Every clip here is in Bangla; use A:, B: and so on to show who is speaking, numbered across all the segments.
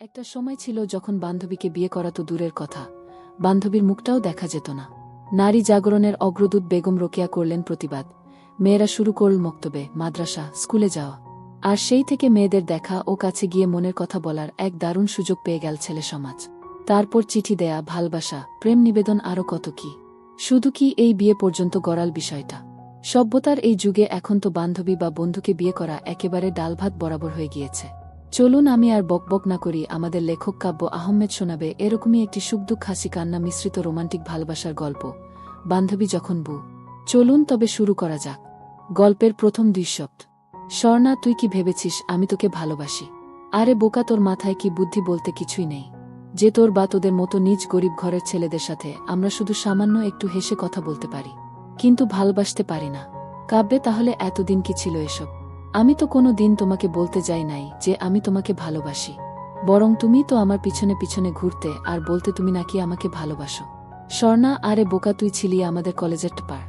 A: একটা সময় ছিল যখন বান্ধবীকে বিয়ে করা তো দূরের কথা, বান্ধবীর মুখটাও দেখা যেত না। নারী জাগরণের অগ্রদূত বেগম রোকেয়া করলেন প্রতিবাদ। মেয়েরা শুরু করল মক্তবে, মাদ্রাসা, স্কুলে যাওয়া। আর সেই থেকে মেয়েদের দেখা ও কাছে গিয়ে মনের কথা বলার এক দারুণ সুযোগ পেয়ে গেল ছেলে সমাজ। তারপর চিঠি দেয়া, ভালবাসা, প্রেম নিবেদন, আরও কত কি। শুধু কি এই বিয়ে পর্যন্ত গড়াল বিষয়টা। সভ্যতার এই যুগে এখন তো বান্ধবী বা বন্ধুকে বিয়ে করা একেবারে ডালভাত বরাবর হয়ে গিয়েছে। চলুন আমি আর বকবক না করি, আমাদের লেখক কাব্য আহমেদ শোনাবে এরকমই একটি সুখদুঃখ হাসি কান্না মিশ্রিত রোমান্টিক ভালোবাসার গল্প, বান্ধবী যখন বউ। চলুন তবে শুরু করা যাক। গল্পের প্রথম 2 শব্দ। স্বর্ণা, তুই কি ভেবেছিস আমি তোকে ভালোবাসি? আরে বোকা, তোর মাথায় কি বুদ্ধি বলতে কিছুই নেই? যে তোর বা তোদের মতো নিজ গরিব ঘরের ছেলেদের সাথে আমরা শুধু সামান্য একটু হেসে কথা বলতে পারি, কিন্তু ভালোবাসতে পারি না। কাব্যে, তাহলে এতদিন কি ছিল এসব? আমি তো কোনো দিন তোমাকে বলতে যাই নাই যে আমি তোমাকে ভালোবাসি, বরং তুমি তো আমার পিছনে পিছনে ঘুরতে আর বলতে তুমি নাকি আমাকে ভালোবাসো। স্বর্ণা, আরে বোকা, তুই ছিলি আমাদের কলেজের টপার,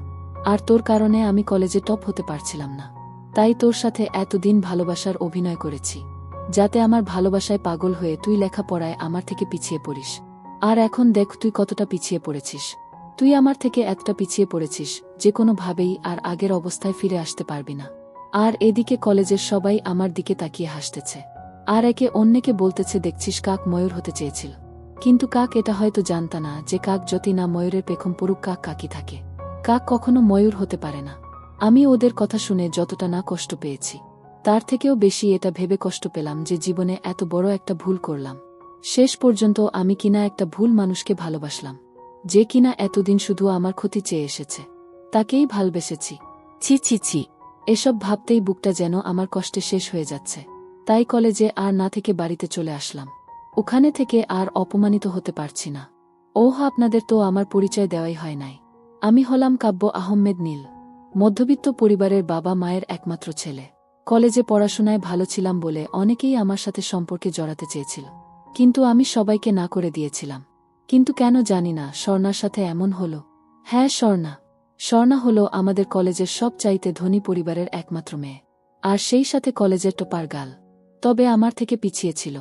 A: আর তোর কারণে আমি কলেজে টপ হতে পারছিলাম না। তাই তোর সাথে এতদিন ভালোবাসার অভিনয় করেছি, যাতে আমার ভালোবাসায় পাগল হয়ে তুই লেখাপড়ায় আমার থেকে পিছিয়ে পড়িস। আর এখন দেখ তুই কতটা পিছিয়ে পড়েছিস। তুই আমার থেকে এতটা পিছিয়ে পড়েছিস যে কোনোভাবেই আর আগের অবস্থায় ফিরে আসতে পারবি না। আর এদিকে কলেজের সবাই আমার দিকে তাকিয়ে হাসতেছে, আর একে অন্যকে বলতেছে, দেখছিস কাক ময়ূর হতে চেয়েছিল। কিন্তু কাক এটা হয়তো জানতা না যে কাক যতই না ময়ূরের পেখম পড়ুক, কাক কাকই থাকে। কাক কখনো ময়ূর হতে পারে না। আমি ওদের কথা শুনে যতটা না কষ্ট পেয়েছি, তার থেকেও বেশি এটা ভেবে কষ্ট পেলাম যে জীবনে এত বড় একটা ভুল করলাম। শেষ পর্যন্ত আমি কিনা একটা ভুল মানুষকে ভালোবাসলাম, যে কিনা এতদিন শুধু আমার ক্ষতি চেয়ে এসেছে, তাকেই ভালবেসেছি। ছি ছি ছি, এসব ভাবতেই বুকটা যেন আমার কষ্টে শেষ হয়ে যাচ্ছে। তাই কলেজে আর না থেকে বাড়িতে চলে আসলাম। ওখানে থেকে আর অপমানিত হতে পারছি না। ওহ, আপনাদের তো আমার পরিচয় দেওয়াই হয় নাই। আমি হলাম কাব্য আহমেদ নীল, মধ্যবিত্ত পরিবারের বাবা মায়ের একমাত্র ছেলে। কলেজে পড়াশোনায় ভালো ছিলাম বলে অনেকেই আমার সাথে সম্পর্কে জড়াতে চেয়েছিল, কিন্তু আমি সবাইকে না করে দিয়েছিলাম। কিন্তু কেন জানি না স্বর্ণার সাথে এমন হলো। হ্যাঁ, স্বর্ণা হলো আমাদের কলেজের সবচাইতে ধনী পরিবারের একমাত্র মেয়ে, আর সেই সাথে কলেজের টপার গার্ল। তবে আমার থেকে পিছিয়ে ছিল,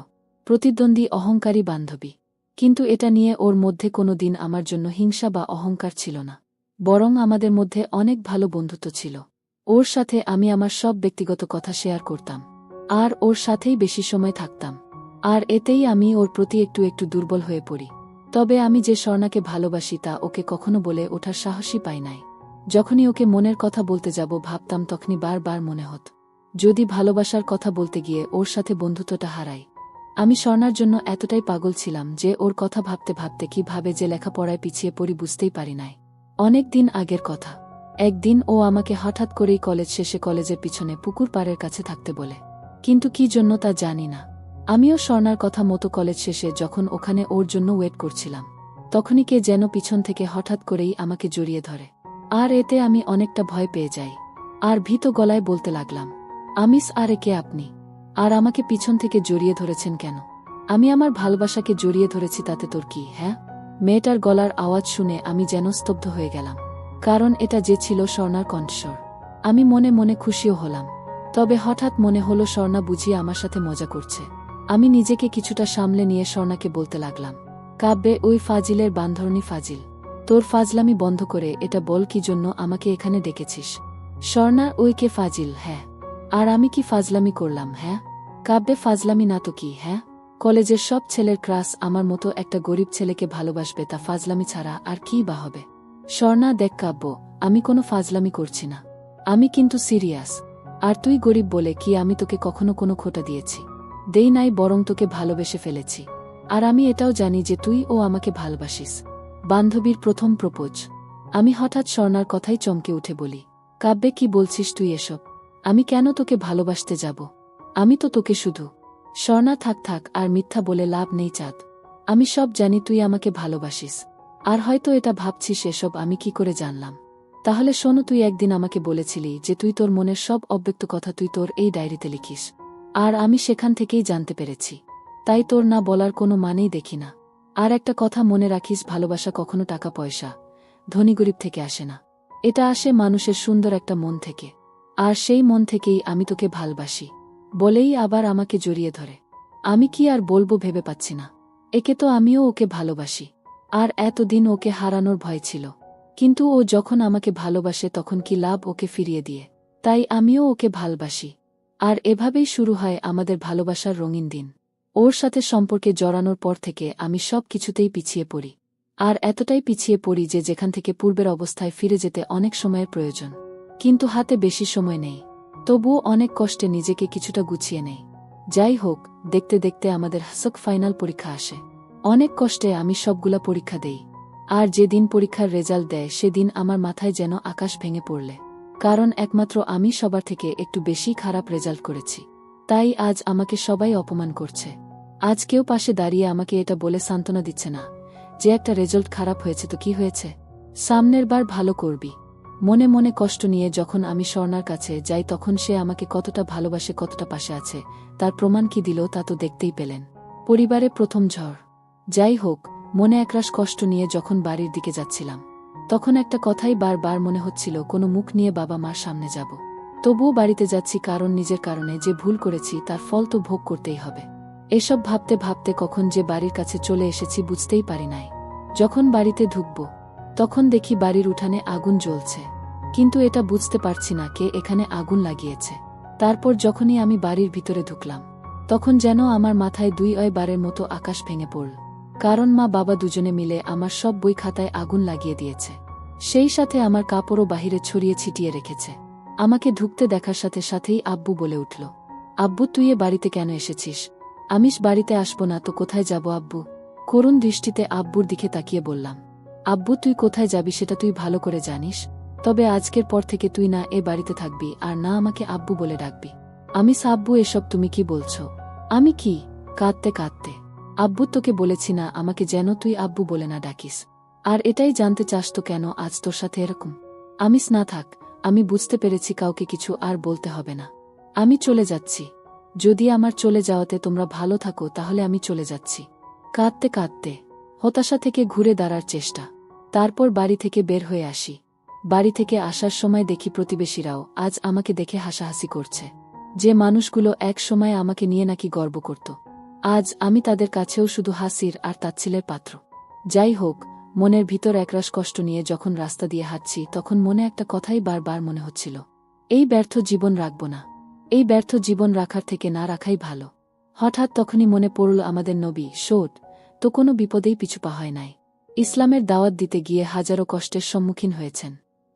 A: প্রতিদ্বন্দ্বী, অহংকারী বান্ধবী। কিন্তু এটা নিয়ে ওর মধ্যে কোনো দিন আমার জন্য হিংসা বা অহংকার ছিল না, বরং আমাদের মধ্যে অনেক ভালো বন্ধুত্ব ছিল। ওর সাথে আমি আমার সব ব্যক্তিগত কথা শেয়ার করতাম, আর ওর সাথেই বেশি সময় থাকতাম। আর এতেই আমি ওর প্রতি একটু একটু দুর্বল হয়ে পড়ি। তবে আমি যে স্বর্ণাকে ভালোবাসি তা ওকে কখনো বলে ওঠার সাহসই পাই নাই। যখনই ওকে মনের কথা বলতে যাব ভাবতাম, তখনই বারবার মনে হতো যদি ভালোবাসার কথা বলতে গিয়ে ওর সাথে বন্ধুত্বটা হারাই। আমি স্বর্ণার জন্য এতটাই পাগল ছিলাম যে ওর কথা ভাবতে ভাবতে কিভাবে যে লেখাপড়ায় পিছিয়ে পড়ি বুঝতেই পারি নাই। অনেক দিন আগের কথা, একদিন ও আমাকে হঠাৎ করেই কলেজ শেষে কলেজের পিছনে পুকুর পাড়ের কাছে থাকতে বলে। কিন্তু কি জন্য তা জানি না। আমিও স্বর্ণার কথা মতো কলেজ শেষে যখন ওখানে ওর জন্য ওয়েট করছিলাম, তখনই কে যেন পিছন থেকে হঠাৎ করেই আমাকে জড়িয়ে ধরে। আর এতে আমি অনেকটা ভয় পেয়ে যাই, আর ভীত গলায় বলতে লাগলাম, আমিস, আরে কে আপনি? আর আমাকে পিছন থেকে জড়িয়ে ধরেছেন কেন? আমি আমার ভালোবাসাকে জড়িয়ে ধরেছি, তাতে তোর কি? হ্যাঁ? মেয়েটার গলার আওয়াজ শুনে আমি যেন স্তব্ধ হয়ে গেলাম, কারণ এটা যে ছিল স্বর্ণার কণ্ঠস্বর। আমি মনে মনে খুশিও হলাম, তবে হঠাৎ মনে হলো স্বর্ণা বুঝিয়ে আমার সাথে মজা করছে। আমি নিজেকে কিছুটা সামলে নিয়ে স্বর্ণাকে বলতে লাগলাম, কাব্যে, ওই ফাজিলের বান্ধরণী ফাজিল, তোর ফাজলামি বন্ধ করে এটা বল কি জন্য আমাকে এখানে ডেকেছিস? স্বর্ণা, ওই কে ফাজিল? হ্যাঁ, আর আমি কি ফাজলামি করলাম? হ্যাঁ কাব্যে, ফাজলামি না তো কি? হ্যাঁ, কলেজের সব ছেলের ক্রাশ আমার মতো একটা গরিব ছেলেকে ভালোবাসবে, তা ফাজলামি ছাড়া আর কি বা হবে? স্বর্ণা, দেখ কাব্য, আমি কোনো ফাজলামি করছি না, আমি কিন্তু সিরিয়াস। আর তুই গরিব বলে কি আমি তোকে কখনো কোনো খোটা দিয়েছি? দেই নাই, বরং তোকে ভালোবেসে ফেলেছি। আর আমি এটাও জানি যে তুই ও আমাকে ভালোবাসিস। বান্ধবীর প্রথম প্রপোজ। আমি হঠাৎ স্বর্ণার কথাই চমকে উঠে বলি, কাব্যে, কি বলছিস তুই এসব? আমি কেন তোকে ভালোবাসতে যাব? আমি তো তোকে শুধু। স্বর্ণা, থাক থাক, আর মিথ্যা বলে লাভ নেই চাঁদ। আমি সব জানি তুই আমাকে ভালোবাসিস, আর হয়তো এটা ভাবছিস এসব আমি কি করে জানলাম। তাহলে শোনো, তুই একদিন আমাকে বলেছিলি যে তুই তোর মনের সব অব্যক্ত কথা তুই তোর এই ডায়েরিতে লিখিস, আর আমি সেখান থেকেই জানতে পেরেছি। তাই তোর না বলার কোনো মানেই দেখি না। আর একটা কথা মনে রাখিস, ভালোবাসা কখনো টাকা পয়সা, ধনী গরিব থেকে আসে না। এটা আসে মানুষের সুন্দর একটা মন থেকে, আর সেই মন থেকেই আমি তোকে ভালবাসি। বলেই আবার আমাকে জড়িয়ে ধরে। আমি কি আর বলবো ভেবে পাচ্ছি না। একে তো আমিও ওকে ভালোবাসি, আর এতদিন ওকে হারানোর ভয় ছিল। কিন্তু ও যখন আমাকে ভালোবাসে তখন কি লাভ ওকে ফিরিয়ে দিয়ে। তাই আমিও ওকে ভালোবাসি। আর এভাবেই শুরু হয় আমাদের ভালোবাসার রঙিন দিন। ওর সাথে সম্পর্কে জড়ানোর পর থেকে আমি সব কিছুতেই পিছিয়ে পড়ি। আর এতটাই পিছিয়ে পড়ি যে যেখান থেকে পূর্বের অবস্থায় ফিরে যেতে অনেক সময়ের প্রয়োজন, কিন্তু হাতে বেশি সময় নেই। তবুও অনেক কষ্টে নিজেকে কিছুটা গুছিয়ে নেই। যাই হোক, দেখতে দেখতে আমাদের হাসক ফাইনাল পরীক্ষা আসে। অনেক কষ্টে আমি সবগুলা পরীক্ষা দেই। আর যেদিন পরীক্ষার রেজাল্ট দেয় সেদিন আমার মাথায় যেন আকাশ ভেঙে পড়লে। কারণ একমাত্র আমি সবার থেকে একটু বেশি খারাপ রেজাল্ট করেছি। তাই আজ আমাকে সবাই অপমান করছে। আজ কেউ পাশে দাঁড়িয়ে আমাকে এটা বলে সান্ত্বনা দিচ্ছে না যে একটা রেজাল্ট খারাপ হয়েছে তো কি হয়েছে, সামনের বার ভালো করবি। মনে মনে কষ্ট নিয়ে যখন আমি স্বর্ণার কাছে যাই তখন সে আমাকে কতটা ভালোবাসে, কতটা পাশে আছে তার প্রমাণ কি দিল তা তো দেখতেই পেলেন। পরিবারে প্রথম ঝড়। যাই হোক, মনে একরাশ কষ্ট নিয়ে যখন বাড়ির দিকে যাচ্ছিলাম তখন একটা কথাই বারবার মনে হচ্ছিল, কোনো মুখ নিয়ে বাবা মার সামনে যাব। তবুও বাড়িতে যাচ্ছি, কারণ নিজের কারণে যে ভুল করেছি তার ফল তো ভোগ করতেই হবে। এসব ভাবতে ভাবতে কখন যে বাড়ির কাছে চলে এসেছি বুঝতেই পারি নাই। যখন বাড়িতে ঢুকব তখন দেখি বাড়ির উঠানে আগুন জ্বলছে, কিন্তু এটা বুঝতে পারছি না কে এখানে আগুন লাগিয়েছে। তারপর যখনই আমি বাড়ির ভিতরে ঢুকলাম তখন যেন আমার মাথায় বারের মতো আকাশ ভেঙে পড়ল। কারণ মা বাবা দুজনে মিলে আমার সব বই খাতায় আগুন লাগিয়ে দিয়েছে। সেই সাথে আমার কাপড়ও বাহিরে ছড়িয়ে ছিটিয়ে রেখেছে। আমাকে ঢুকতে দেখার সাথে সাথেই আব্বু বলে উঠল, আব্বু তুই এ বাড়িতে কেন এসেছিস? আমিষ বাড়িতে আসবো না তো কোথায় যাব আব্বু? করুণ দৃষ্টিতে আব্বুর দিকে তাকিয়ে বললাম, আব্বু তুই কোথায় যাবি সেটা তুই ভালো করে জানিস। তবে আজকের পর থেকে তুই না এ বাড়িতে থাকবি আর না আমাকে আব্বু বলে ডাকবি। আমি আব্বু এসব তুমি কি বলছো? আমি কি? কাঁদতে কাঁদতে, আব্বু তোকে বলেছি না আমাকে যেন তুই আব্বু বলে না ডাকিস। আর এটাই জানতে চাস তো কেন আজ তোর সাথে এরকম? আমিস না থাক, আমি বুঝতে পেরেছি কাউকে কিছু আর বলতে হবে না। আমি চলে যাচ্ছি। যদি আমার চলে যাওয়াতে তোমরা ভালো থাকো তাহলে আমি চলে যাচ্ছি। কাঁদতে কাঁদতে হতাশা থেকে ঘুরে দাঁড়ার চেষ্টা। তারপর বাড়ি থেকে বের হয়ে আসি। বাড়ি থেকে আসার সময় দেখি প্রতিবেশীরাও আজ আমাকে দেখে হাসাহাসি করছে। যে মানুষগুলো এক সময় আমাকে নিয়ে নাকি গর্ব করত, আজ আমি তাদের কাছেও শুধু হাসির আর তাচ্ছিলের পাত্র। যাই হোক, মনের ভিতর একরাশ কষ্ট নিয়ে যখন রাস্তা দিয়ে হাঁটছি তখন মনে একটা কথাই বারবার মনে হচ্ছিল, এই ব্যর্থ জীবন রাখব না। এই ব্যর্থ জীবন রাখার থেকে না রাখাই ভালো। হঠাৎ তখনই মনে পড়ল আমাদের নবী শোট তো কোনো বিপদেই পিছু পা হয় নাই। ইসলামের দাওয়াত দিতে গিয়ে হাজারো কষ্টের সম্মুখীন হয়েছেন,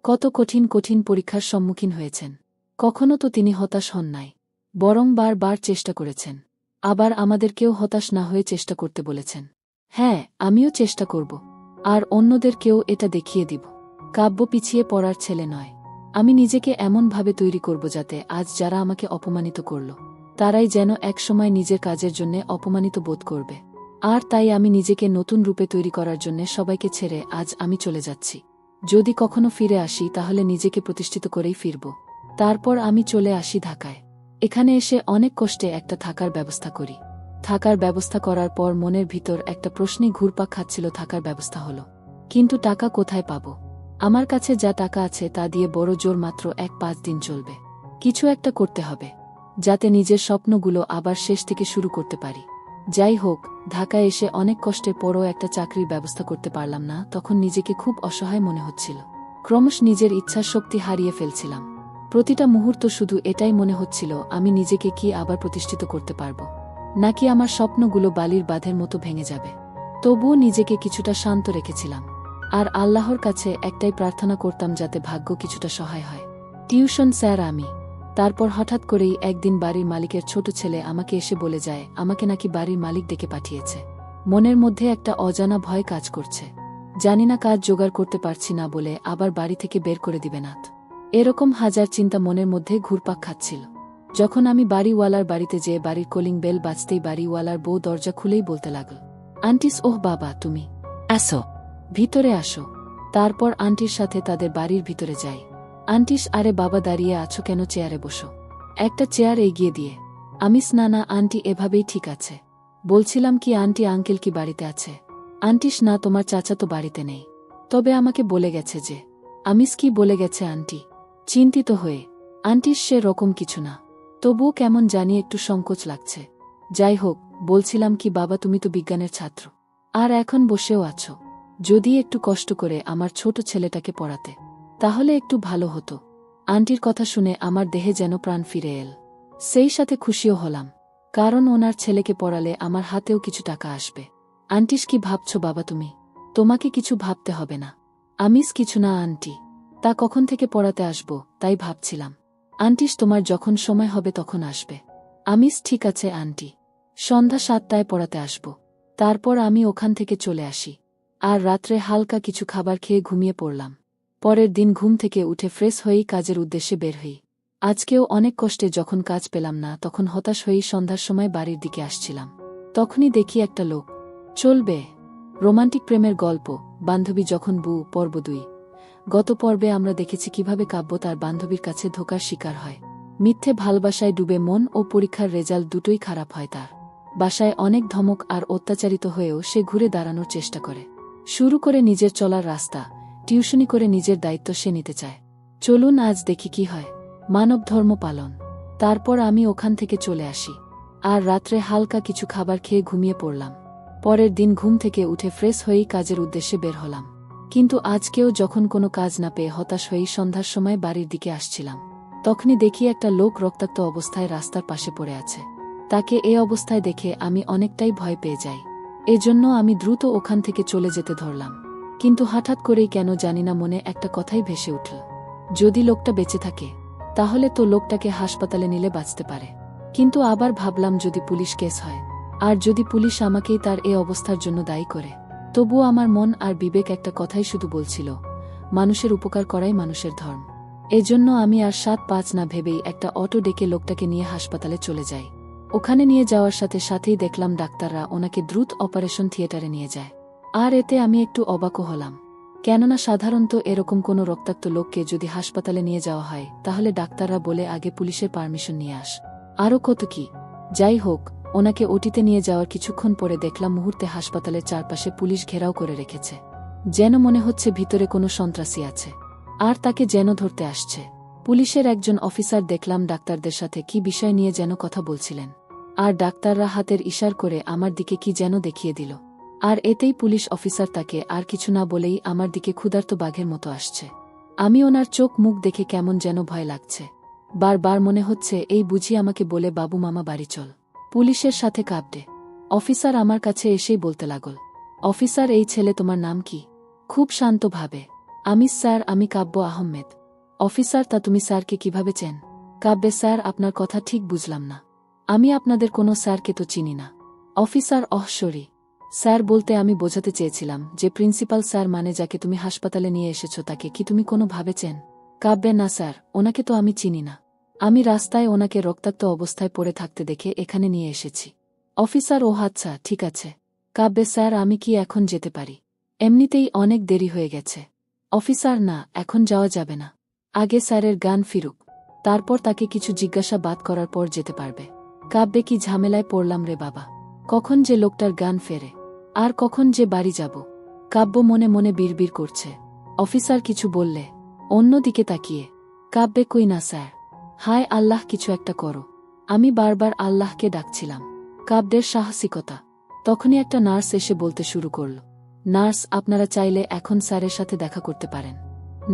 A: কত কঠিন কঠিন পরীক্ষার সম্মুখীন হয়েছেন। কখনো তো তিনি হতাশ হন নাই, বরং বার চেষ্টা করেছেন। আবার আমাদেরকেও হতাশ না হয়ে চেষ্টা করতে বলেছেন। হ্যাঁ, আমিও চেষ্টা করব, আর অন্যদেরকেও এটা দেখিয়ে দিব। কাব্য পিছিয়ে পড়ার ছেলে নয়। আমি নিজেকে এমনভাবে তৈরি করব যাতে আজ যারা আমাকে অপমানিত করল তারাই যেন একসময় নিজের কাজের জন্য অপমানিত বোধ করবে। আর তাই আমি নিজেকে নতুন রূপে তৈরি করার জন্য সবাইকে ছেড়ে আজ আমি চলে যাচ্ছি। যদি কখনো ফিরে আসি তাহলে নিজেকে প্রতিষ্ঠিত করেই ফিরব। তারপর আমি চলে আসি ঢাকায়। এখানে এসে অনেক কষ্টে একটা থাকার ব্যবস্থা করি। থাকার ব্যবস্থা করার পর মনের ভিতর একটা প্রশ্নই ঘুরপাক খাচ্ছিল, থাকার ব্যবস্থা হলো, কিন্তু টাকা কোথায় পাব? আমার কাছে যা টাকা আছে তা দিয়ে বড় জোর মাত্র 1-5 দিন চলবে। কিছু একটা করতে হবে যাতে নিজের স্বপ্নগুলো আবার শেষ থেকে শুরু করতে পারি। যাই হোক, ঢাকায় এসে অনেক কষ্টের পরও একটা চাকরির ব্যবস্থা করতে পারলাম না। তখন নিজেকে খুব অসহায় মনে হচ্ছিল। ক্রমশ নিজের ইচ্ছার শক্তি হারিয়ে ফেলছিলাম। প্রতিটা মুহূর্ত শুধু এটাই মনে হচ্ছিল, আমি নিজেকে কি আবার প্রতিষ্ঠিত করতে পারব, নাকি আমার স্বপ্নগুলো বালির বাঁধের মতো ভেঙে যাবে। তবুও নিজেকে কিছুটা শান্ত রেখেছিলাম, আর আল্লাহর কাছে একটাই প্রার্থনা করতাম যাতে ভাগ্য কিছুটা সহায় হয়। টিউশন স্যার আমি। তারপর হঠাৎ করেই একদিন বাড়ির মালিকের ছোট ছেলে আমাকে এসে বলে যায় আমাকে নাকি বাড়ির মালিক ডেকে পাঠিয়েছে। মনের মধ্যে একটা অজানা ভয় কাজ করছে। জানি না কাজ জোগাড় করতে পারছি না বলে আবার বাড়ি থেকে বের করে দিবে না। এরকম হাজার চিন্তা মনের মধ্যে ঘুরপাক খাচ্ছিল। যখন আমি বাড়িওয়ালার বাড়িতে যেয়ে বাড়ির কলিং বেল বাজতেই বাড়িওয়ালার বউ দরজা খুলেই বলতে লাগল, আন্টিস, ওহ বাবা তুমি আসো, ভিতরে আসো। তারপর আন্টির সাথে তাদের বাড়ির ভিতরে যাই। আন্টিস, আরে বাবা দাঁড়িয়ে আছো কেন, চেয়ারে বসো। একটা চেয়ার এগিয়ে দিয়ে আমিস, না না আন্টি এভাবেই ঠিক আছে। বলছিলাম কি আন্টি আঙ্কেল কি বাড়িতে আছে? আন্টিস, না তোমার চাচা তো বাড়িতে নেই, তবে আমাকে বলে গেছে যে। আমিস, কি বলে গেছে আন্টি? চিন্তিত হয়ে, আন্টিস সে রকম কিছু না, তবুও কেমন জানি একটু সংকোচ লাগছে। যাই হোক, বলছিলাম কি বাবা, তুমি তো বিজ্ঞানের ছাত্র, আর এখন বসেও আছো। যদি একটু কষ্ট করে আমার ছোট ছেলেটাকে পড়াতে, তাহলে একটু ভালো হতো। আন্টির কথা শুনে আমার দেহে যেন প্রাণ ফিরে এল। সেই সাথে খুশিও হলাম, কারণ ওনার ছেলেকে পড়ালে আমার হাতেও কিছু টাকা আসবে। আন্টিস, কি ভাবছো বাবা তুমি? তোমাকে কিছু ভাবতে হবে না। আমিস কিছু না আন্টি। তা কখন থেকে পড়াতে আসব তাই ভাবছিলাম। আন্টিস, তোমার যখন সময় হবে তখন আসবে। আমিস, ঠিক আছে আন্টি। সন্ধ্যা 7টায় পড়াতে আসব। তারপর আমি ওখান থেকে চলে আসি, আর রাত্রে হালকা কিছু খাবার খেয়ে ঘুমিয়ে পড়লাম। পরের দিন ঘুম থেকে উঠে ফ্রেশ হয়েই কাজের উদ্দেশ্যে বের হই। আজকেও অনেক কষ্টে যখন কাজ পেলাম না, তখন হতাশ হয়েই সন্ধ্যার সময় বাড়ির দিকে আসছিলাম। তখনই দেখি একটা লোক চলবে রোমান্টিক প্রেমের গল্প, বান্ধবী যখন বউ, পর্ব 2। গত পর্বে আমরা দেখেছি কিভাবে কাব্য তার বান্ধবীর কাছে ধোঁকার শিকার হয়। মিথ্যে ভালোবাসায় ডুবে মন ও পরীক্ষার রেজাল্ট দুটোই খারাপ হয় তার। বাসায় অনেক ধমক আর অত্যাচারিত হয়েও সে ঘুরে দাঁড়ানোর চেষ্টা করে। শুরু করে নিজের চলার রাস্তা, টিউশনি করে নিজের দায়িত্ব সে নিতে চায়। চলুন আজ দেখি কি হয়। মানব ধর্ম পালন। তারপর আমি ওখান থেকে চলে আসি, আর রাত্রে হালকা কিছু খাবার খেয়ে ঘুমিয়ে পড়লাম। পরের দিন ঘুম থেকে উঠে ফ্রেশ হয়েই কাজের উদ্দেশ্যে বের হলাম। কিন্তু আজকেও যখন কোনো কাজ না পেয়ে হতাশ হয়েই সন্ধ্যার সময় বাড়ির দিকে আসছিলাম, তখনই দেখি একটা লোক রক্তাক্ত অবস্থায় রাস্তার পাশে পড়ে আছে। তাকে এ অবস্থায় দেখে আমি অনেকটাই ভয় পেয়ে যাই। এজন্য আমি দ্রুত ওখান থেকে চলে যেতে ধরলাম। কিন্তু হঠাৎ করেই কেন জানিনা মনে একটা কথাই ভেসে উঠল, যদি লোকটা বেঁচে থাকে তাহলে তো লোকটাকে হাসপাতালে নিলে বাঁচতে পারে। কিন্তু আবার ভাবলাম যদি পুলিশ কেস হয়, আর যদি পুলিশ আমাকেই তার এ অবস্থার জন্য দায়ী করে, তবুও আমার মন আর বিবেক একটা কথাই শুধু বলছিল, মানুষের উপকার করাই মানুষের ধর্ম। এজন্য আমি আর 7-5 না ভেবেই একটা অটো ডেকে লোকটাকে নিয়ে হাসপাতালে চলে যাই। ওখানে নিয়ে যাওয়ার সাথে সাথেই দেখলাম ডাক্তাররা ওনাকে দ্রুত অপারেশন থিয়েটারে নিয়ে যায়। আর এতে আমি একটু অবাকও হলাম, কেননা সাধারণত এরকম কোনো রক্তাক্ত লোককে যদি হাসপাতালে নিয়ে যাওয়া হয় তাহলে ডাক্তাররা বলে আগে পুলিশের পারমিশন নিয়ে আস, আরও কত কি। যাই হোক, ওনাকে ওটিতে নিয়ে যাওয়ার কিছুক্ষণ পরে দেখলাম মুহূর্তে হাসপাতালের চারপাশে পুলিশ ঘেরাও করে রেখেছে, যেন মনে হচ্ছে ভিতরে কোনো সন্ত্রাসী আছে, আর তাকে যেন ধরতে আসছে। পুলিশের একজন অফিসার দেখলাম ডাক্তারদের সাথে কি বিষয় নিয়ে যেন কথা বলছিলেন, আর ডাক্তাররা হাতের ইশার করে আমার দিকে কি যেন দেখিয়ে দিল। আর এতেই পুলিশ অফিসার তাকে আর কিছু না বলেই আমার দিকে ক্ষুধার্ত বাঘের মতো আসছে। আমি ওনার চোখ মুখ দেখে কেমন যেন ভয় লাগছে। বারবার মনে হচ্ছে এই বুঝি আমাকে বলে বাবু মামা বাড়ি চল। পুলিশের সাথে কাঁপতে অফিসার আমার কাছে এসেই বলতে লাগল, অফিসার এই ছেলে তোমার নাম কি? খুব শান্তভাবে, আমি স্যার, আমি কাব্য আহমেদ। অফিসার, তা তুমি স্যারকে কিভাবে চেন? কাব্যে, স্যার আপনার কথা ঠিক বুঝলাম না, আমি আপনাদের কোনো স্যারকে তো চিনি না। অফিসার, সরি স্যার, বলতে আমি বোঝাতে চেয়েছিলাম যে প্রিন্সিপাল স্যার মানে যাকে তুমি হাসপাতালে নিয়ে এসেছো তাকে কি তুমি কোনো ভাবে চেন? কাব্যে, না স্যার, ওনাকে তো আমি চিনি না, আমি রাস্তায় ওনাকে রক্তাক্ত অবস্থায় পড়ে থাকতে দেখে এখানে নিয়ে এসেছি। অফিসার, ও আচ্ছা, ঠিক আছে। কাব্যে, স্যার আমি কি এখন যেতে পারি? এমনিতেই অনেক দেরি হয়ে গেছে। অফিসার, না, এখন যাওয়া যাবে না, আগে স্যারের জ্ঞান ফিরুক, তারপর তাকে কিছু জিজ্ঞাসাবাদ করার পর যেতে পারবে। কাব্যে, কি ঝামেলায় পড়লাম রে বাবা, কখন যে লোকটার জ্ঞান ফেরে, আর কখন যে বাড়ি যাব। কাব্য মনে মনে বিড়বিড় করছে। অফিসার কিছু বললে? অন্যদিকে তাকিয়ে কাব্যে, কই না স্যার। হায় আল্লাহ, কিছু একটা করো। আমি বারবার আল্লাহকে ডাকছিলাম। কাব্যের সাহসিকতা। তখনই একটা নার্স এসে বলতে শুরু করল, নার্স, আপনারা চাইলে এখন স্যারের সাথে দেখা করতে পারেন।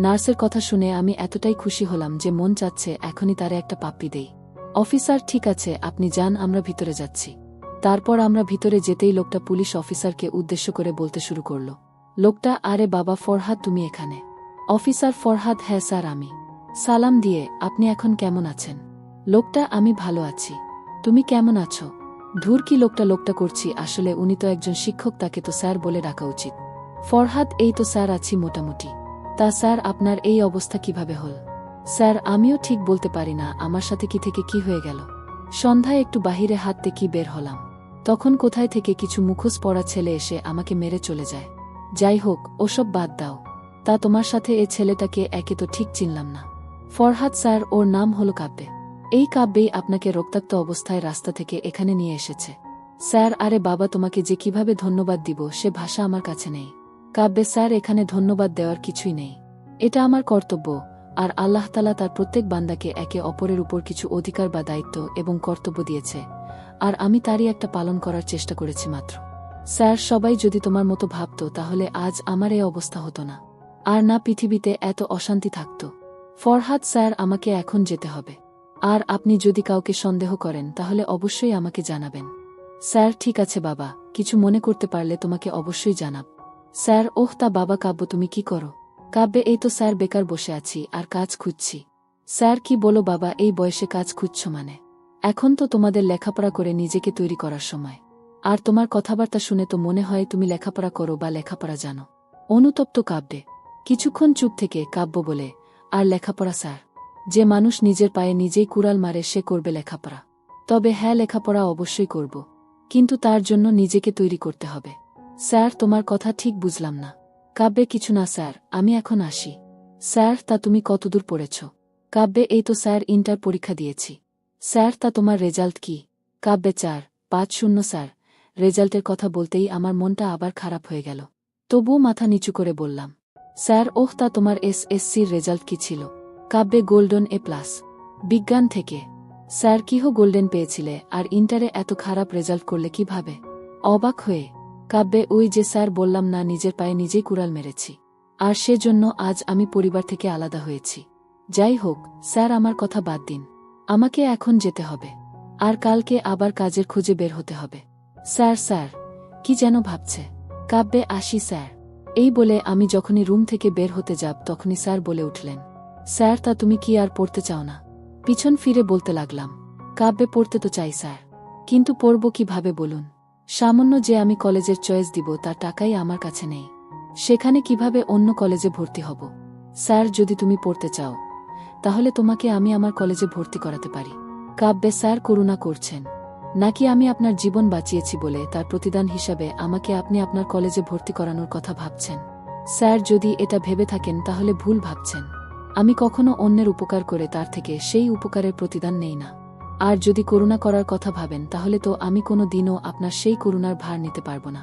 A: নার্সের কথা শুনে আমি এতটাই খুশি হলাম যে মন চাচ্ছে এখনই তারে একটা পাপ্পি দেই। অফিসার, ঠিক আছে, আপনি যান, আমরা ভিতরে যাচ্ছি। তারপর আমরা ভিতরে যেতেই লোকটা পুলিশ অফিসারকে উদ্দেশ্য করে বলতে শুরু করল, লোকটা, আরে বাবা ফরহাদ, তুমি এখানে? অফিসার, ফরহাদ, হ্যাঁ স্যার আমি। সালাম দিয়ে, আপনি এখন কেমন আছেন? লোকটা, আমি ভালো আছি, তুমি কেমন আছো? ধুর, কি লোকটা করছি, আসলে উনি তো একজন শিক্ষক, তাকে তো স্যার বলে ডাকা উচিত। ফরহাদ, এই তো স্যার আছি মোটামুটি। তা স্যার, আপনার এই অবস্থা কিভাবে হল? স্যার, আমিও ঠিক বলতে পারি না, আমার সাথে কি থেকে কি হয়ে গেল। সন্ধ্যায় একটু বাহিরে হাঁটতে কি বের হলাম, তখন কোথায় থেকে কিছু মুখোশ পরা ছেলে এসে আমাকে মেরে চলে যায়। যাই হোক, ওসব বাদ দাও। তা তোমার সাথে এ ছেলেটাকে একে তো ঠিক চিনলাম না। ফরহাদ স্যার, ওর নাম হলো কাব্যে। এই কাব্যেই আপনাকে রক্তাক্ত অবস্থায় রাস্তা থেকে এখানে নিয়ে এসেছে। স্যার, আরে বাবা, তোমাকে যে কিভাবে ধন্যবাদ দিব সে ভাষা আমার কাছে নেই। কাব্যে, স্যার এখানে ধন্যবাদ দেওয়ার কিছুই নেই, এটা আমার কর্তব্য, আর আল্লাহ তাআলা তার প্রত্যেক বান্দাকে একে অপরের উপর কিছু অধিকার বা দায়িত্ব এবং কর্তব্য দিয়েছে, আর আমি তারই একটা পালন করার চেষ্টা করেছি মাত্র। স্যার, সবাই যদি তোমার মতো ভাবত তাহলে আজ আমার এই অবস্থা হতো না, আর না পৃথিবীতে এত অশান্তি থাকত। ফরহাদ স্যার, আমাকে এখন যেতে হবে। আর আপনি যদি কাউকে সন্দেহ করেন তাহলে অবশ্যই আমাকে জানাবেন। স্যার, ঠিক আছে বাবা, কিছু মনে করতে পারলে তোমাকে অবশ্যই জানাব। স্যার, ওহ তা বাবা, কাব্য তুমি কি করো? কাব্যে, এই তো স্যার বেকার বসে আছি আর কাজ খুঁজছি। স্যার, কি বলো বাবা, এই বয়সে কাজ খুঁজছ মানে? এখন তো তোমাদের লেখাপড়া করে নিজেকে তৈরি করার সময়। আর তোমার কথাবার্তা শুনে তো মনে হয় তুমি লেখাপড়া করো বা লেখাপড়া জানো। অনুতপ্ত কাব্যে কিছুক্ষণ চুপ থেকে কাব্য বলে, আর লেখাপড়া স্যার? যে মানুষ নিজের পায়ে নিজেই কুড়াল মারে সে করবে লেখাপড়া? তবে হ্যাঁ, লেখাপড়া অবশ্যই করব, কিন্তু তার জন্য নিজেকে তৈরি করতে হবে। স্যার, তোমার কথা ঠিক বুঝলাম না। কাব্যে, কিছু না স্যার, আমি এখন আসি। স্যার, তা তুমি কতদূর পড়েছ? কাব্যে, এই তো স্যার ইন্টার পরীক্ষা দিয়েছি। স্যার, তা তোমার রেজাল্ট কি? কাব্যে, 4.50 স্যার। রেজাল্টের কথা বলতেই আমার মনটা আবার খারাপ হয়ে গেল। তবুও মাথা নিচু করে বললাম, স্যার, ওহ তা তোমার SSCর রেজাল্ট কি ছিল? কাব্যে, গোল্ডেন A+। বিজ্ঞান থেকে। স্যার, কিহ গোল্ডেন পেয়েছিলে আর ইন্টারে এত খারাপ রেজাল্ট করলে কিভাবে? অবাক হয়ে কাব্যে, ওই যে স্যার বললাম না, নিজের পায়ে নিজেই কুড়াল মেরেছি, আর সেজন্য আজ আমি পরিবার থেকে আলাদা হয়েছি। যাই হোক স্যার, আমার কথা বাদ দিন, আমাকে এখন যেতে হবে, আর কালকে আবার কাজের খোঁজে বের হতে হবে। স্যার, স্যার, কি যেন ভাবছে। কাব্যে, আসি স্যার। এই বলে আমি যখনই রুম থেকে বের হতে যাব তখনই স্যার বলে উঠলেন, স্যার, তা তুমি কি আর পড়তে চাও না? পিছন ফিরে বলতে লাগলাম, কাব্যে, পড়তে তো চাই স্যার, কিন্তু পড়ব কিভাবে বলুন? সামান্য যে আমি কলেজের চয়েস দিব তার টাকাই আমার কাছে নেই, সেখানে কিভাবে অন্য কলেজে ভর্তি হব? স্যার, যদি তুমি পড়তে চাও তাহলে তোমাকে আমি আমার কলেজে ভর্তি করাতে পারি। কাব্যে, স্যার করুণা করছেন নাকি? আমি আপনার জীবন বাঁচিয়েছি বলে তার প্রতিদান হিসাবে আমাকে আপনি আপনার কলেজে ভর্তি করানোর কথা ভাবছেন? স্যার, যদি এটা ভেবে থাকেন তাহলে ভুল ভাবছেন। আমি কখনো অন্যের উপকার করে তার থেকে সেই উপকারের প্রতিদান নেই না। আর যদি করুণা করার কথা ভাবেন তাহলে তো আমি কোনো দিনও আপনার সেই করুণার ভার নিতে পারব না।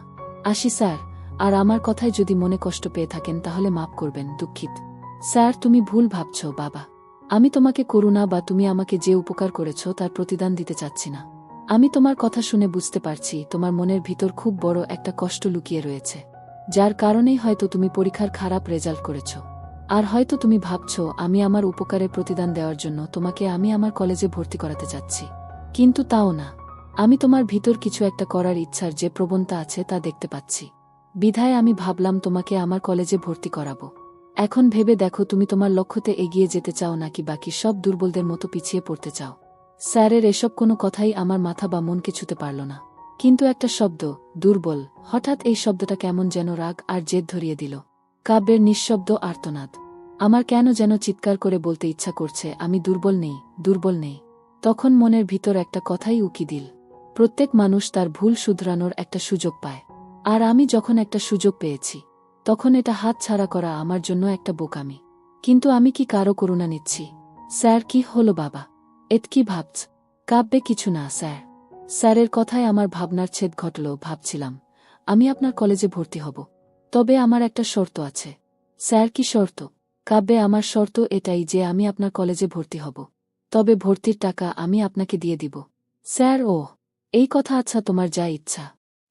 A: আসি স্যার, আর আমার কথায় যদি মনে কষ্ট পেয়ে থাকেন তাহলে মাফ করবেন, দুঃখিত। স্যার, তুমি ভুল ভাবছ বাবা, আমি তোমাকে করুণা বা তুমি আমাকে যে উপকার করেছ তার প্রতিদান দিতে চাচ্ছি না। আমি তোমার কথা শুনে বুঝতে পারছি তোমার মনের ভিতর খুব বড় একটা কষ্ট লুকিয়ে রয়েছে, যার কারণেই হয়তো তুমি পরীক্ষার খারাপ রেজাল্ট করেছ। আর হয়তো তুমি ভাবছ আমি আমার উপকারের প্রতিদান দেওয়ার জন্য তোমাকে আমি আমার কলেজে ভর্তি করাতে চাচ্ছি, কিন্তু তাও না। আমি তোমার ভিতর কিছু একটা করার ইচ্ছার যে প্রবণতা আছে তা দেখতে পাচ্ছি, বিধায় আমি ভাবলাম তোমাকে আমার কলেজে ভর্তি করাবো। এখন ভেবে দেখো তুমি তোমার লক্ষ্যতে এগিয়ে যেতে চাও নাকি বাকি সব দুর্বলদের মতো পিছিয়ে পড়তে চাও? স্যারের এসব কোনো কথাই আমার মাথা বা মনকে ছুতে পারল না, কিন্তু একটা শব্দ, দুর্বল, হঠাৎ এই শব্দটা কেমন যেন রাগ আর জেদ ধরিয়ে দিল। কাব্যের নিঃশব্দ আর্তনাদ। আমার কেন যেন চিৎকার করে বলতে ইচ্ছা করছে, আমি দুর্বল নেই, দুর্বল নেই। তখন মনের ভিতর একটা কথাই উকি দিল, প্রত্যেক মানুষ তার ভুল শুধরানোর একটা সুযোগ পায়, আর আমি যখন একটা সুযোগ পেয়েছি তখন এটা হাত ছাড়া করা আমার জন্য একটা বোকামি। কিন্তু আমি কি কারো করুণা নিচ্ছি? স্যার, কি হলো বাবা, এত কি ভাবছ? কাব্যে, কিছু না স্যার। স্যারের কথায় আমার ভাবনার ছেদ ঘটল। ভাবছিলাম আমি আপনার কলেজে ভর্তি হব, তবে আমার একটা শর্ত আছে। স্যার, কি শর্ত? কাব্যে, আমার শর্ত এটাই যে আমি আপনার কলেজে ভর্তি হব, তবে ভর্তির টাকা আমি আপনাকে দিয়ে দিব। স্যার, ও এই কথা? আচ্ছা, তোমার যা ইচ্ছা।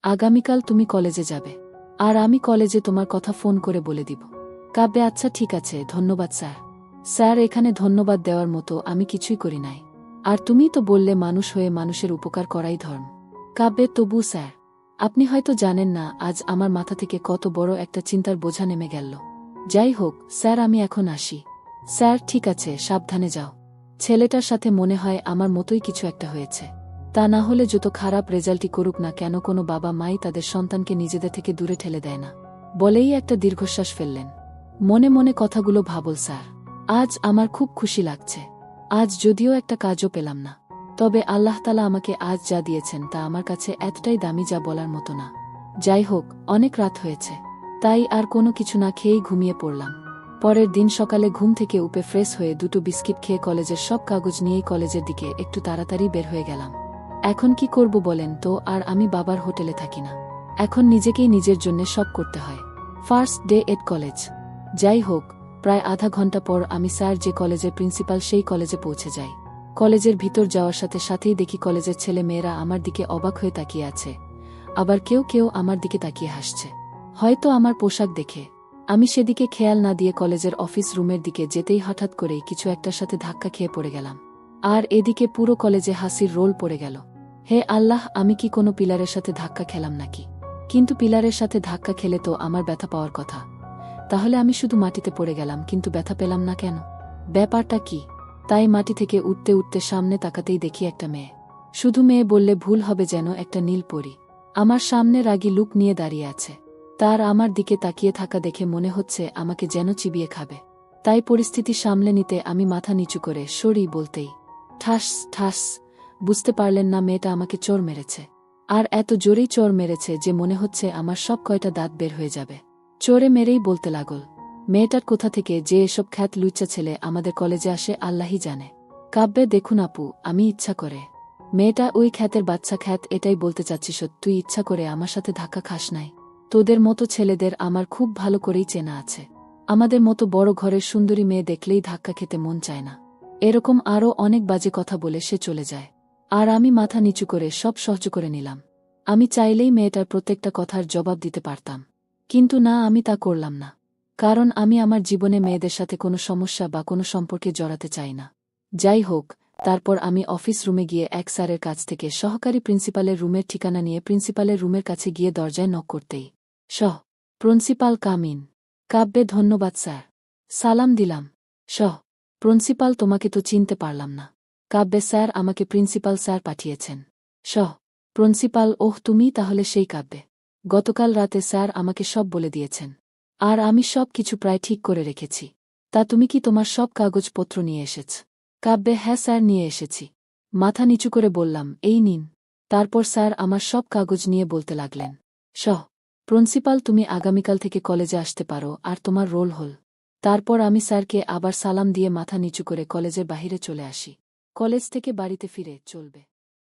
A: আগামীকাল তুমি কলেজে যাবে, আর আমি কলেজে তোমার কথা ফোন করে বলে দিব। কাব্যে, আচ্ছা ঠিক আছে, ধন্যবাদ স্যার। স্যার, এখানে ধন্যবাদ দেওয়ার মতো আমি কিছুই করি নাই, আর তুমি তো বললে মানুষ হয়ে মানুষের উপকার করাই ধর্ম। কাব্যে, তবু স্যার, আপনি হয়তো জানেন না আজ আমার মাথা থেকে কত বড় একটা চিন্তার বোঝা নেমে গেল। যাই হোক স্যার, আমি এখন আসি। স্যার, ঠিক আছে, সাবধানে যাও। ছেলেটার সাথে মনে হয় আমার মতোই কিছু একটা হয়েছে, তা না হলে যত খারাপ রেজাল্টই করুক না কেন কোনো বাবা মাই তাদের সন্তানকে নিজেদের থেকে দূরে ঠেলে দেয় না। বলেই একটা দীর্ঘশ্বাস ফেললেন। মনে মনে কথাগুলো ভাবল, স্যার, আজ আমার খুব খুশি লাগছে। আজ যদিও একটা কাজও পেলাম না, তবে আল্লাহ তাআলা আমাকে আজ যা দিয়েছেন তা আমার কাছে এতটাই দামি যা বলার মতো না। যাই হোক, অনেক রাত হয়েছে, তাই আর কোনো কিছু না খেয়েই ঘুমিয়ে পড়লাম। পরের দিন সকালে ঘুম থেকে উঠে ফ্রেশ হয়ে 2টো বিস্কিট খেয়ে কলেজের সব কাগজ নিয়েই কলেজের দিকে একটু তাড়াতাড়ি বের হয়ে গেলাম। এখন কি করব বলেন তো? আর আমি বাবার হোটেলে থাকি না, এখন নিজেকেই নিজের জন্য সব করতে হয়। First day Ed college. যাই হোক, প্রায় আধা ঘন্টা পর আমি স্যার যে কলেজের প্রিন্সিপাল সেই কলেজে পৌঁছে যাই। কলেজের ভিতর যাওয়ার সাথে সাথেই দেখি কলেজের ছেলে মেয়েরা আমার দিকে অবাক হয়ে তাকিয়ে আছে, আবার কেউ কেউ আমার দিকে তাকিয়ে হাসছে, হয়তো আমার পোশাক দেখে। আমি সেদিকে খেয়াল না দিয়ে কলেজের অফিস রুমের দিকে যেতেই হঠাৎ করেই কিছু একটার সাথে ধাক্কা খেয়ে পড়ে গেলাম। আর এদিকে পুরো কলেজে হাসির রোল পড়ে গেল। হে আল্লাহ, আমি কি কোনো পিলারের সাথে ধাক্কা খেলাম নাকি? কিন্তু পিলারের সাথে ধাক্কা খেলে তো আমার ব্যথা পাওয়ার কথা, তাহলে আমি শুধু মাটিতে পড়ে গেলাম কিন্তু ব্যথা পেলাম না কেন? ব্যাপারটা কি? তাই মাটি থেকে উঠতে উঠতে সামনে তাকাতেই দেখি একটা মেয়ে। শুধু মেয়ে বললে ভুল হবে, যেন একটা নীল পরী। আমার সামনে রাগী লুক নিয়ে দাঁড়িয়ে আছে। তার আমার দিকে তাকিয়ে থাকা দেখে মনে হচ্ছে আমাকে যেন চিবিয়ে খাবে। তাই পরিস্থিতি সামলে নিতে আমি মাথা নিচু করে সরি বলতেই ঠাস ঠাস। বুঝতে পারলেন না মেয়েটা আমাকে চোর মেরেছে। আর এত জোরেই চোর মেরেছে যে মনে হচ্ছে আমার সব কয়টা দাঁত বের হয়ে যাবে। চোরে মেরেই বলতে লাগল, মেয়েটার কোথা থেকে যে এসব খ্যাত লুচ্চা ছেলে আমাদের কলেজে আসে আল্লাহই জানে। কাব্যে দেখুন আপু, আমি ইচ্ছা করে। মেয়েটা ওই খ্যাতের বাচ্চা খ্যাত, এটাই বলতে চাচ্ছিস? তুই ইচ্ছা করে আমার সাথে ধাক্কা খাস নাই? তোদের মতো ছেলেদের আমার খুব ভালো করেই চেনা আছে। আমাদের মতো বড় ঘরের সুন্দরী মেয়ে দেখলেই ধাক্কা খেতে মন চায় না। এরকম আরও অনেক বাজে কথা বলে সে চলে যায়। আর আমি মাথা নিচু করে সব সহ্য করে নিলাম। আমি চাইলেই মেয়েটার প্রত্যেকটা কথার জবাব দিতে পারতাম, কিন্তু না, আমি তা করলাম না। কারণ আমি আমার জীবনে মেয়েদের সাথে কোনো সমস্যা বা কোনো সম্পর্কে জড়াতে চাই না। যাই হোক, তারপর আমি অফিস রুমে গিয়ে এক স্যারের কাছ থেকে সহকারী প্রিন্সিপালের রুমের ঠিকানা নিয়ে প্রিন্সিপালের রুমের কাছে গিয়ে দরজায় নক করতেই প্রিন্সিপাল কামিন। কাব্যে ধন্যবাদ স্যার। সালাম দিলাম। প্রিন্সিপাল, তোমাকে তো চিনতে পারলাম না। কাব্যে স্যার, আমাকে প্রিন্সিপাল স্যার পাঠিয়েছেন। প্রিন্সিপাল, ওহ তুমি তাহলে সেই কাব্যে। গতকাল রাতে স্যার আমাকে সব বলে দিয়েছেন। আর আমি সব কিছু প্রায় ঠিক করে রেখেছি। তা তুমি কি তোমার সব কাগজপত্র নিয়ে এসেছ? কাব্যে হ্যাঁ স্যার, নিয়ে এসেছি। মাথা নিচু করে বললাম, এই নিন। তারপর স্যার আমার সব কাগজ নিয়ে বলতে লাগলেন, প্রিন্সিপাল, তুমি আগামীকাল থেকে কলেজে আসতে পারো, আর তোমার রোল হল। তারপর আমি স্যারকে আবার সালাম দিয়ে মাথা নিচু করে কলেজের বাহিরে চলে আসি। কলেজ থেকে বাড়িতে ফিরে চলবে।